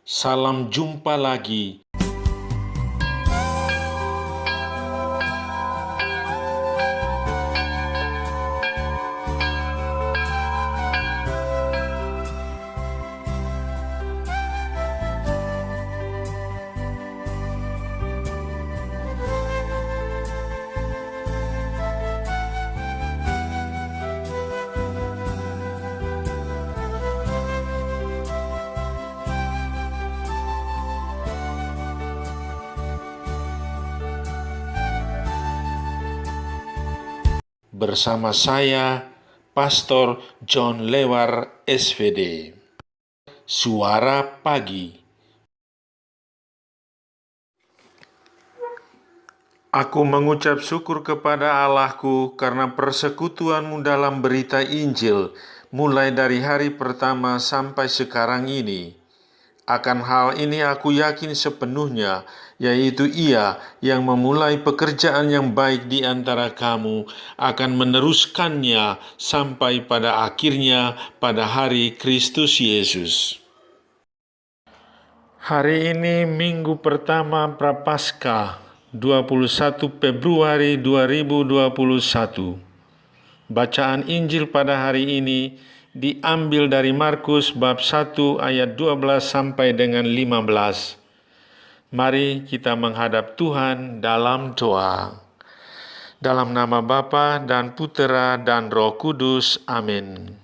Salam jumpa lagi. Bersama saya, Pastor John Lewar, SVD. Suara Pagi. Aku mengucap syukur kepada Allahku karena persekutuanmu dalam berita Injil, mulai dari hari pertama sampai sekarang ini. Akan hal ini aku yakin sepenuhnya, yaitu Ia yang memulai pekerjaan yang baik di antara kamu akan meneruskannya sampai pada akhirnya pada hari Kristus Yesus. Hari ini minggu pertama Prapaskah, 21 Februari 2021. Bacaan Injil pada hari ini diambil dari Markus bab 1 ayat 12 sampai dengan 15. Mari kita menghadap Tuhan dalam doa. Dalam nama Bapa dan Putera dan Roh Kudus, amin.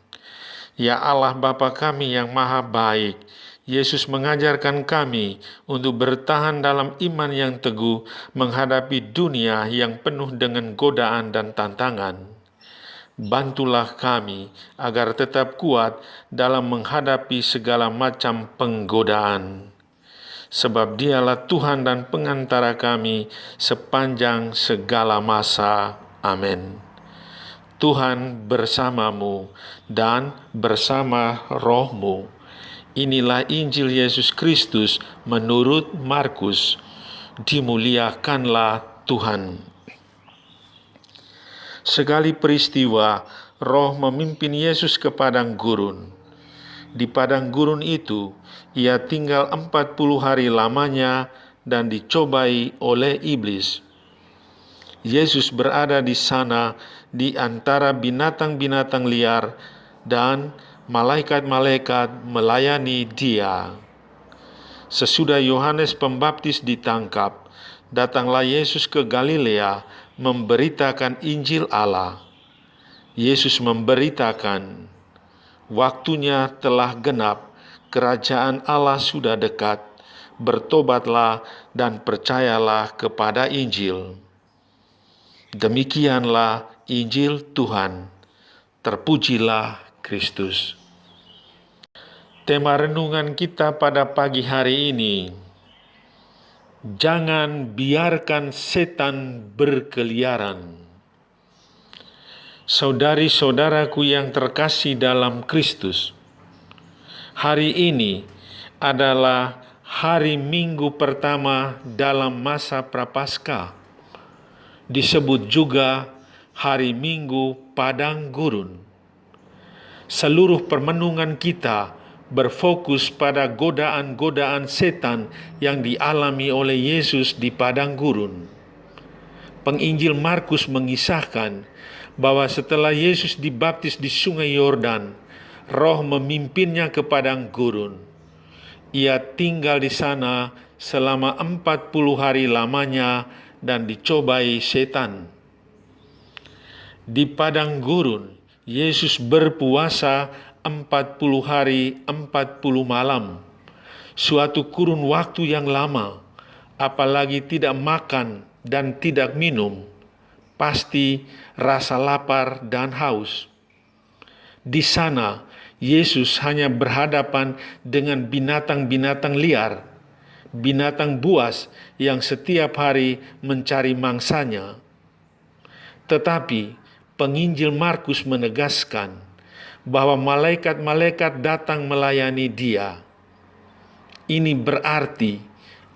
Ya Allah Bapa kami yang maha baik, Yesus mengajarkan kami untuk bertahan dalam iman yang teguh menghadapi dunia yang penuh dengan godaan dan tantangan. Bantulah kami agar tetap kuat dalam menghadapi segala macam penggodaan. Sebab Dialah Tuhan dan pengantara kami sepanjang segala masa. Amin. Tuhan bersamamu dan bersama rohmu. Inilah Injil Yesus Kristus menurut Markus. Dimuliakanlah Tuhan. Sekali peristiwa, Roh memimpin Yesus ke padang gurun. Di padang gurun itu, ia tinggal 40 hari lamanya dan dicobai oleh iblis. Yesus berada di sana di antara binatang-binatang liar dan malaikat-malaikat melayani Dia. Sesudah Yohanes Pembaptis ditangkap, datanglah Yesus ke Galilea memberitakan Injil Allah. Yesus memberitakan, waktunya telah genap, kerajaan Allah sudah dekat, bertobatlah dan percayalah kepada Injil. Demikianlah Injil Tuhan. Terpujilah Kristus. Tema renungan kita pada pagi hari ini, jangan biarkan setan berkeliaran. Saudari-saudaraku yang terkasih dalam Kristus, hari ini adalah hari Minggu pertama dalam masa Prapaskah. Disebut juga hari Minggu Padang Gurun. Seluruh permenungan kita berfokus pada godaan-godaan setan yang dialami oleh Yesus di padang gurun. Penginjil Markus mengisahkan bahwa setelah Yesus dibaptis di sungai Yordan, Roh memimpinnya ke padang gurun. Ia tinggal di sana selama 40 hari lamanya dan dicobai setan. Di padang gurun, Yesus berpuasa 40 hari 40 malam, suatu kurun waktu yang lama, apalagi tidak makan dan tidak minum, pasti rasa lapar dan haus. Di sana, Yesus hanya berhadapan dengan binatang-binatang liar, binatang buas yang setiap hari mencari mangsanya. Tetapi penginjil Markus menegaskan bahwa malaikat-malaikat datang melayani Dia. Ini berarti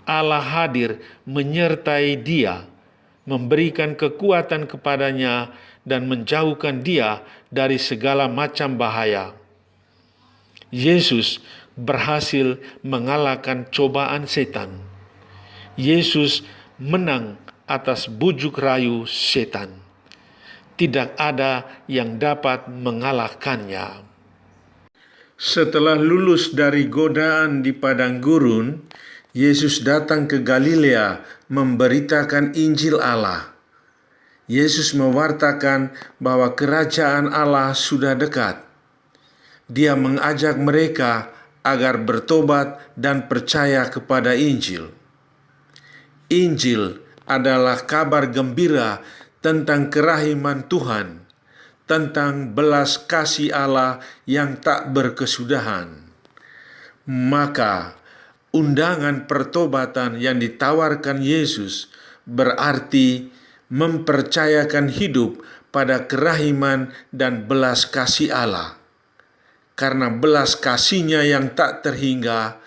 Allah hadir menyertai Dia, memberikan kekuatan kepadanya dan menjauhkan Dia dari segala macam bahaya. Yesus berhasil mengalahkan cobaan setan. Yesus menang atas bujuk rayu setan. Tidak ada yang dapat mengalahkannya. Setelah lulus dari godaan di padang gurun, Yesus datang ke Galilea memberitakan Injil Allah. Yesus mewartakan bahwa kerajaan Allah sudah dekat. Dia mengajak mereka agar bertobat dan percaya kepada Injil. Injil adalah kabar gembira tentang kerahiman Tuhan, tentang belas kasih Allah yang tak berkesudahan. Maka, undangan pertobatan yang ditawarkan Yesus berarti mempercayakan hidup pada kerahiman dan belas kasih Allah. Karena belas kasih-Nya yang tak terhingga,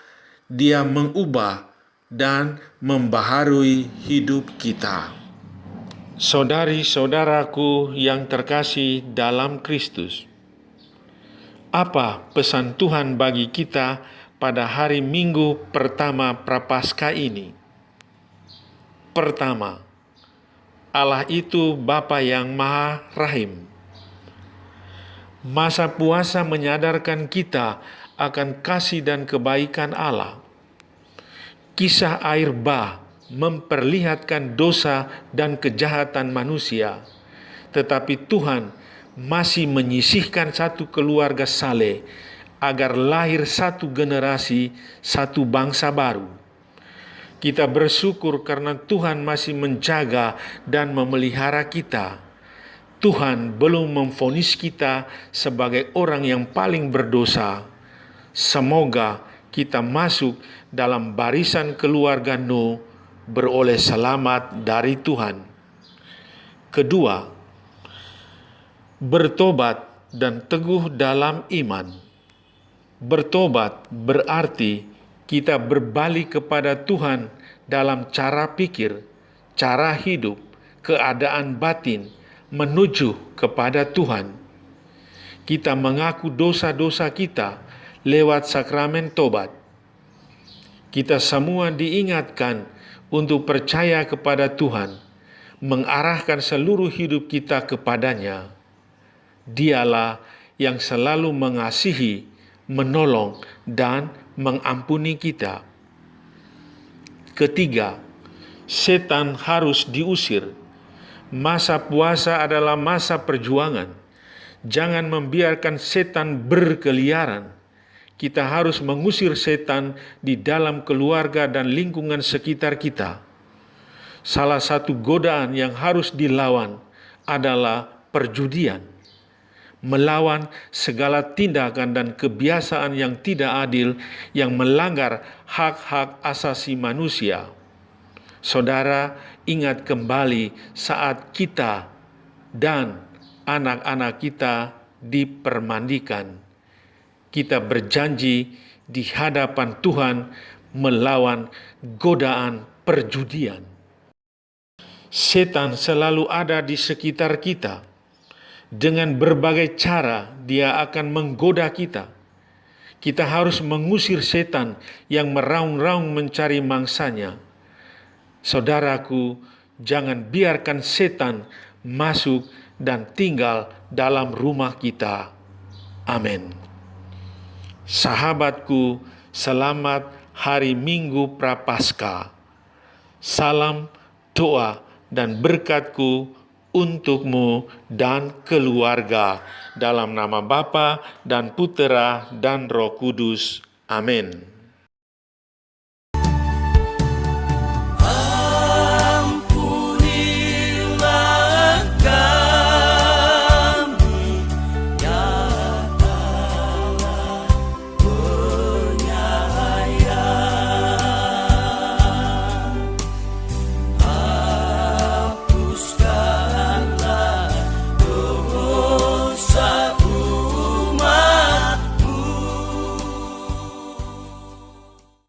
Dia mengubah dan membaharui hidup kita. Saudari-saudaraku yang terkasih dalam Kristus, apa pesan Tuhan bagi kita pada hari Minggu pertama Prapaskah ini? Pertama, Allah itu Bapa yang Maha Rahim. Masa puasa menyadarkan kita akan kasih dan kebaikan Allah. Kisah air bah memperlihatkan dosa dan kejahatan manusia, tetapi Tuhan masih menyisihkan satu keluarga saleh agar lahir satu generasi, satu bangsa baru. Kita bersyukur karena Tuhan masih menjaga dan memelihara kita. Tuhan belum memvonis kita sebagai orang yang paling berdosa. Semoga kita masuk dalam barisan keluarga Nuh, beroleh selamat dari Tuhan. Kedua, bertobat dan teguh dalam iman. Bertobat berarti kita berbalik kepada Tuhan dalam cara pikir, cara hidup, keadaan batin, menuju kepada Tuhan. Kita mengaku dosa-dosa kita lewat sakramen tobat. Kita semua diingatkan untuk percaya kepada Tuhan, mengarahkan seluruh hidup kita kepadanya. Dialah yang selalu mengasihi, menolong, dan mengampuni kita. Ketiga, setan harus diusir. Masa puasa adalah masa perjuangan. Jangan membiarkan setan berkeliaran. Kita harus mengusir setan di dalam keluarga dan lingkungan sekitar kita. Salah satu godaan yang harus dilawan adalah perjudian. Melawan segala tindakan dan kebiasaan yang tidak adil yang melanggar hak-hak asasi manusia. Saudara, ingat kembali saat kita dan anak-anak kita dipermandikan. Kita berjanji di hadapan Tuhan melawan godaan perjudian. Setan selalu ada di sekitar kita. Dengan berbagai cara dia akan menggoda kita. Kita harus mengusir setan yang meraung-raung mencari mangsanya. Saudaraku, jangan biarkan setan masuk dan tinggal dalam rumah kita. Amin. Sahabatku, selamat hari Minggu Prapaskah. Salam, doa, dan berkatku untukmu dan keluarga, dalam nama Bapa dan Putera dan Roh Kudus. Amin.